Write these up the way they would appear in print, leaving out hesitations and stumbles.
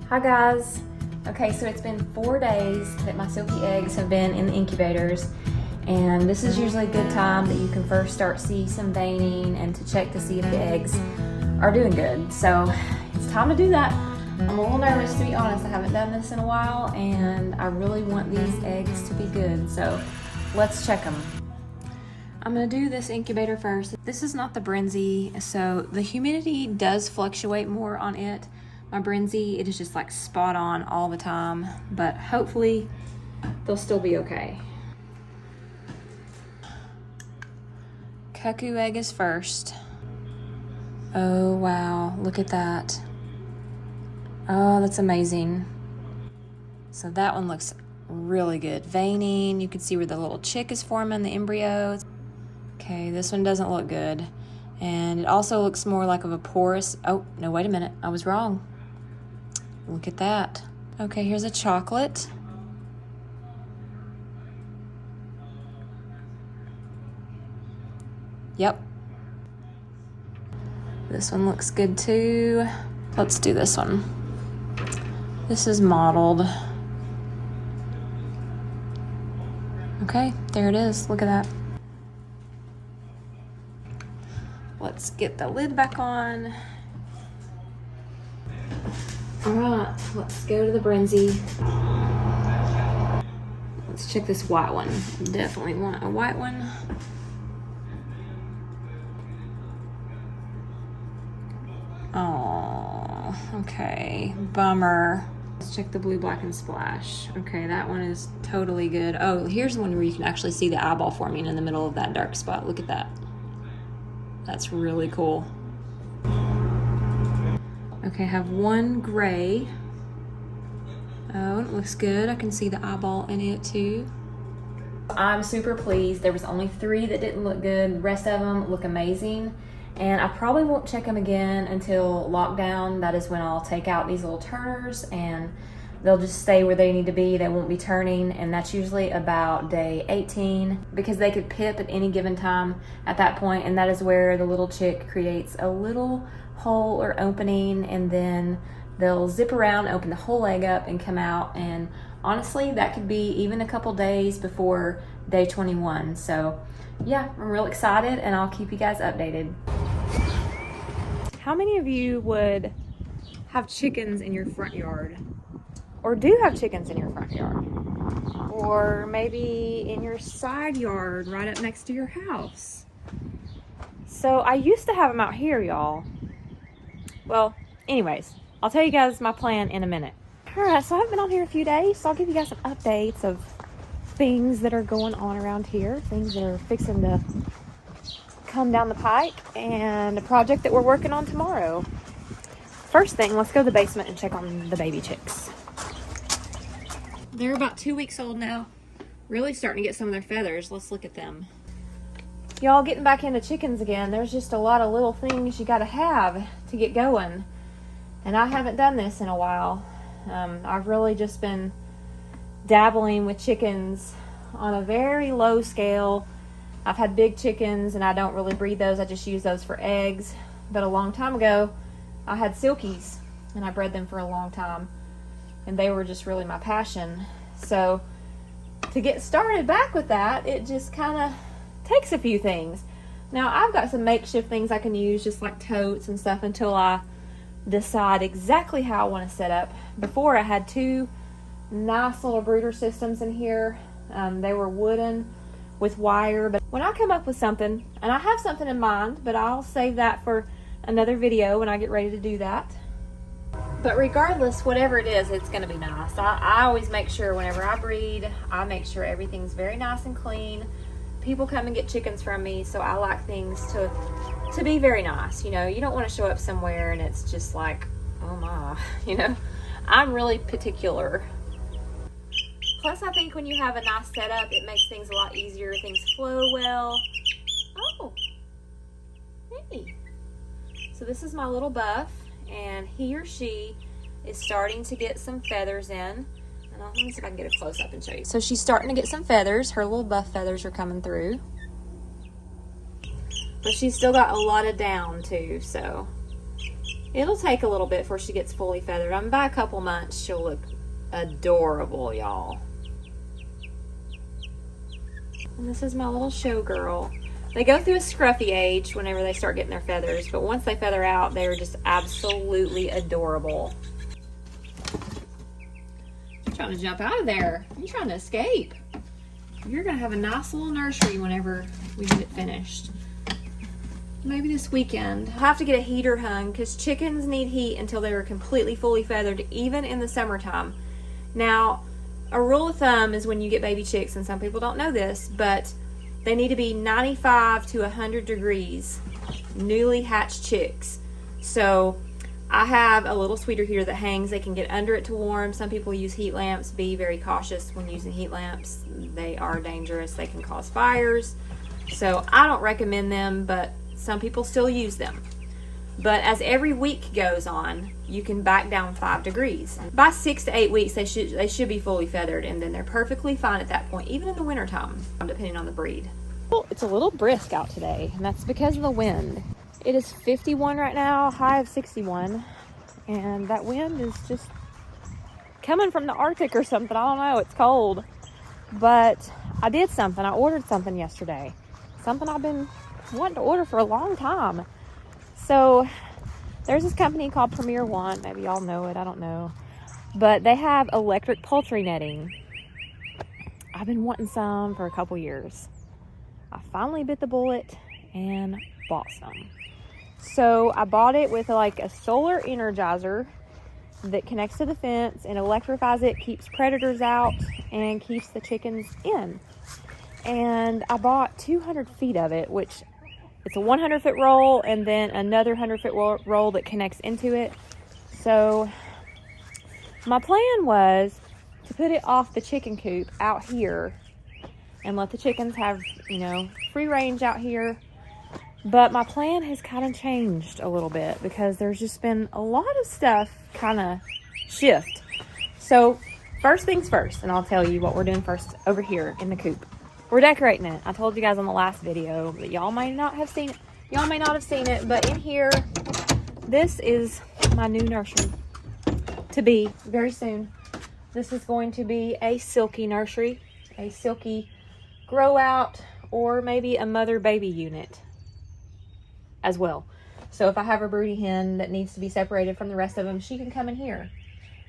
Hi guys. Okay, so it's been 4 days that my Silkie eggs have been in the incubators, and this is usually a good time that you can first start see some veining and to check to see if the eggs are doing good. So it's time to do that. I'm a little nervous, to be honest. I haven't done this in a while and I really want these eggs to be good. So let's check them. I'm gonna do this incubator first. This is not the Brinzy, so the humidity does fluctuate more on it. My Brinzy, it is just like spot on all the time, but hopefully they'll still be okay. Cuckoo egg is first. Oh wow, look at that. Oh, that's amazing. So that one looks really good. Veining, you can see where the little chick is forming, the embryo. Okay, this one doesn't look good. And it also looks more like of a porous, oh, no, wait a minute, I was wrong. Look at that. Okay, here's a chocolate. Yep. This one looks good too. Let's do this one. This is mottled. Okay, there it is. Look at that. Let's get the lid back on. All right, let's go to the Brinzy. Let's check this white one. Definitely want a white one. Oh, okay, bummer. Let's check the blue, black, and splash. Okay, that one is totally good. Oh, here's one where you can actually see the eyeball forming in the middle of that dark spot. Look at that. That's really cool. Okay, I have one gray. Oh, it looks good. I can see the eyeball in it too. I'm super pleased. There was only 3 that didn't look good. The rest of them look amazing. And I probably won't check them again until lockdown. That is when I'll take out these little turners and they'll just stay where they need to be. They won't be turning, and that's usually about day 18 because they could pip at any given time at that point, and that is where the little chick creates a little hole or opening, and then they'll zip around, open the whole egg up, and come out. And honestly, that could be even a couple days before day 21. So yeah, I'm real excited, and I'll keep you guys updated. How many of you would have chickens in your front yard? Or do have chickens in your front yard? Or maybe in your side yard right up next to your house? So I used to have them out here, y'all. Well, anyways, I'll tell you guys my plan in a minute. All right, so I've been on here a few days, so I'll give you guys some updates of things that are going on around here, things that are fixing to come down the pike, and a project that we're working on tomorrow. First thing, let's go to the basement and check on the baby chicks. They're about 2 weeks old now. Really starting to get some of their feathers. Let's look at them. Y'all, getting back into chickens again, there's just a lot of little things you gotta have to get going. And I haven't done this in a while. I've really just been dabbling with chickens on a very low scale. I've had big chickens and I don't really breed those. I just use those for eggs. But a long time ago, I had Silkies and I bred them for a long time. And they were just really my passion. So to get started back with that, it just kind of takes a few things. Now I've got some makeshift things I can use, just like totes and stuff, until I decide exactly how I want to set up. Before, I had 2 nice little brooder systems in here. They were wooden with wire, but when I come up with something, and I have something in mind, but I'll save that for another video when I get ready to do that. But regardless, whatever it is, it's going to be nice. I always make sure whenever I breed, I make sure everything's very nice and clean. People come and get chickens from me, so I like things to be very nice. You know, you don't want to show up somewhere and it's just like, oh my, you know. I'm really particular. Plus, I think when you have a nice setup, it makes things a lot easier. Things flow well. Oh, hey. So this is my little buff, and he or she is starting to get some feathers in. And let me see if I can get a close up and show you. So she's starting to get some feathers. Her little buff feathers are coming through. But she's still got a lot of down too, so It'll take a little bit before she gets fully feathered. I mean, by a couple months, she'll look adorable, y'all. And this is my little showgirl. They go through a scruffy age whenever they start getting their feathers, but once they feather out, they're just absolutely adorable. You're trying to jump out of there. You're trying to escape. You're gonna have a nice little nursery whenever we get it finished. Maybe this weekend. I'll have to get a heater hung because chickens need heat until they are completely fully feathered, even in the summertime. Now, a rule of thumb is when you get baby chicks, and some people don't know this, but they need to be 95 to 100 degrees, newly hatched chicks. So I have a little sweeter heater that hangs. They can get under it to warm. Some people use heat lamps. Be very cautious when using heat lamps. They are dangerous. They can cause fires. So I don't recommend them, but some people still use them. But as every week goes on, you can back down 5 degrees. By 6 to 8 weeks, they should be fully feathered, and then they're perfectly fine at that point, even in the wintertime, depending on the breed. Well, it's a little brisk out today, and that's because of the wind. It is 51 right now, high of 61, and that wind is just coming from the Arctic or something. I don't know, it's cold. But I did something. I ordered something yesterday. Something I've been wanting to order for a long time. So there's this company called Premier One. Maybe y'all know it, I don't know. But they have electric poultry netting. I've been wanting some for a couple years. I finally bit the bullet and bought some. So I bought it with like a solar energizer that connects to the fence and electrifies it, keeps predators out, and keeps the chickens in. And I bought 200 feet of it, which it's a 100-foot roll and then another 100-foot roll that connects into it. So my plan was to put it off the chicken coop out here and let the chickens have, you know, free range out here. But my plan has kind of changed a little bit because there's just been a lot of stuff kind of shift. So first things first, and I'll tell you what we're doing first over here in the coop. We're decorating it. I told you guys on the last video that y'all may not have seen it. Y'all may not have seen it, but in here, this is my new nursery to be very soon. This is going to be a Silkie nursery, a Silkie grow out, or maybe a mother-baby unit as well. So if I have a broody hen that needs to be separated from the rest of them, she can come in here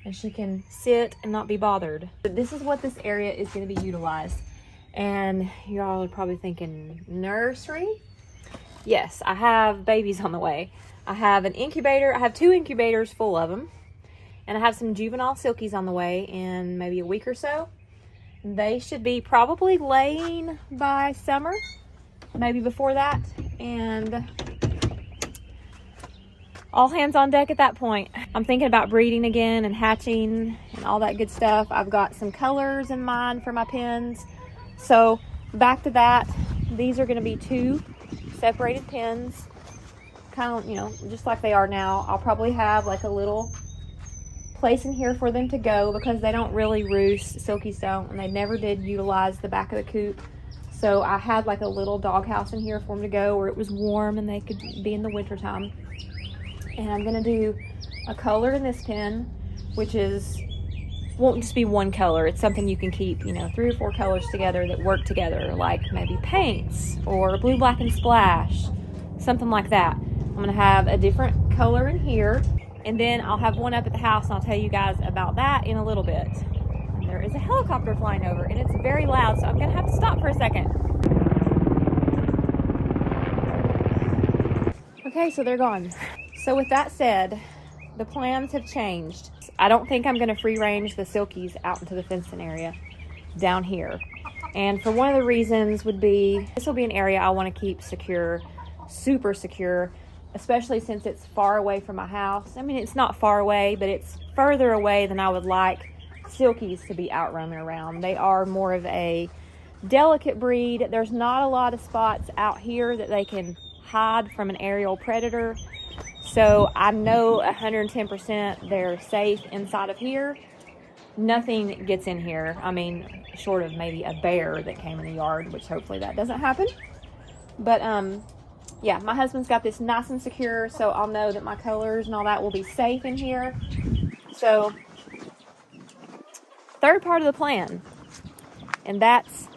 and she can sit and not be bothered. But this is what this area is going to be utilized. And y'all are probably thinking, nursery? Yes, I have babies on the way. I have an incubator. I have 2 incubators full of them. And I have some juvenile Silkies on the way in maybe a week or so. They should be probably laying by summer, maybe before that. And all hands on deck at that point. I'm thinking about breeding again and hatching and all that good stuff. I've got some colors in mind for my pens. So back to that, these are going to be 2 separated pens, kind of, you know, just like they are now. I'll probably have like a little place in here for them to go because they don't really roost, Silkies don't, and they never did utilize the back of the coop. So I had like a little doghouse in here for them to go where it was warm and they could be in the winter time. And I'm going to do a color in this pen, which won't just be one color. It's something you can keep, you know, 3 or 4 colors together that work together, like maybe paints or blue, black, and splash, something like that. I'm going to have a different color in here, and then I'll have one up at the house, and I'll tell you guys about that in a little bit. And there is a helicopter flying over, and it's very loud, so I'm going to have to stop for a second. Okay, so they're gone. So with that said, the plans have changed. I don't think I'm going to free range the Silkies out into the fenced-in area down here. And for one of the reasons would be, this will be an area I want to keep secure, super secure, especially since it's far away from my house. I mean, it's not far away, but it's further away than I would like Silkies to be out roaming around. They are more of a delicate breed. There's not a lot of spots out here that they can hide from an aerial predator. So I know 110% they're safe inside of here. Nothing gets in here. I mean, short of maybe a bear that came in the yard, which hopefully that doesn't happen. But yeah, my husband's got this nice and secure, so I'll know that my colors and all that will be safe in here. So, third part of the plan, and that's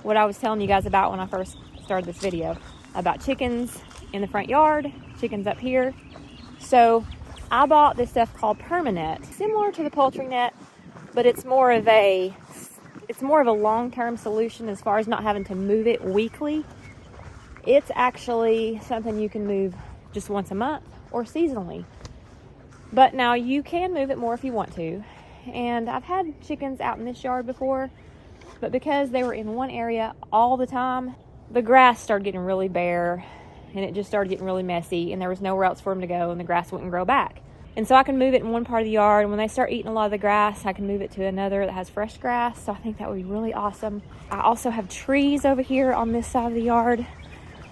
what I was telling you guys about when I first started this video, about chickens in the front yard, chickens up here. So I bought this stuff called Permanet, similar to the poultry net, but it's more of a long-term solution as far as not having to move it weekly. It's actually something you can move just once a month or seasonally. But now you can move it more if you want to. And I've had chickens out in this yard before, but because they were in one area all the time, the grass started getting really bare and it just started getting really messy, and there was nowhere else for them to go, and the grass wouldn't grow back. And so I can move it in one part of the yard, and when they start eating a lot of the grass, I can move it to another that has fresh grass. So I think that would be really awesome. I also have trees over here on this side of the yard,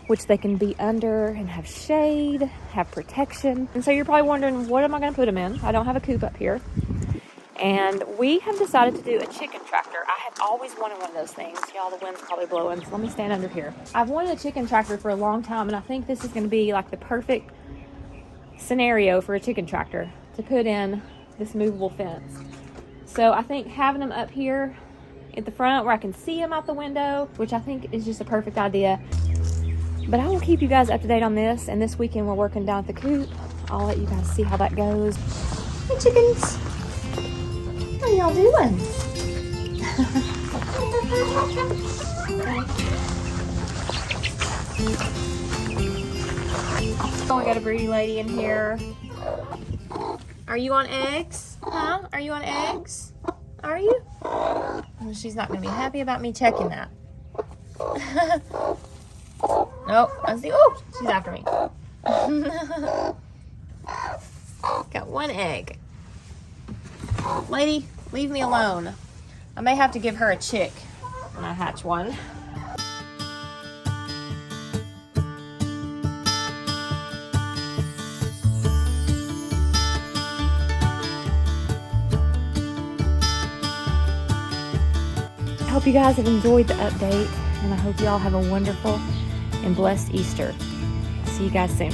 which they can be under and have shade, have protection. And so you're probably wondering, what am I going to put them in? I don't have a coop up here. And we have decided to do a chicken tractor. I have always wanted one of those things. Y'all, the wind's probably blowing, so let me stand under here. I've wanted a chicken tractor for a long time, and I think this is going to be like the perfect scenario for a chicken tractor to put in this movable fence. So I think having them up here at the front where I can see them out the window, which I think is just a perfect idea. But I will keep you guys up to date on this, and this weekend we're working down at the coop. I'll let you guys see how that goes. Hey chickens! How y'all doing? Oh, we got a breedy lady in here. Are you on eggs? Huh? Are you on eggs? Are you? Oh, she's not going to be happy about me checking that. Nope. I see. Oh, she's after me. Got one egg. Lady, leave me alone. I may have to give her a chick when I hatch one. I hope you guys have enjoyed the update, and I hope you all have a wonderful and blessed Easter. See you guys soon.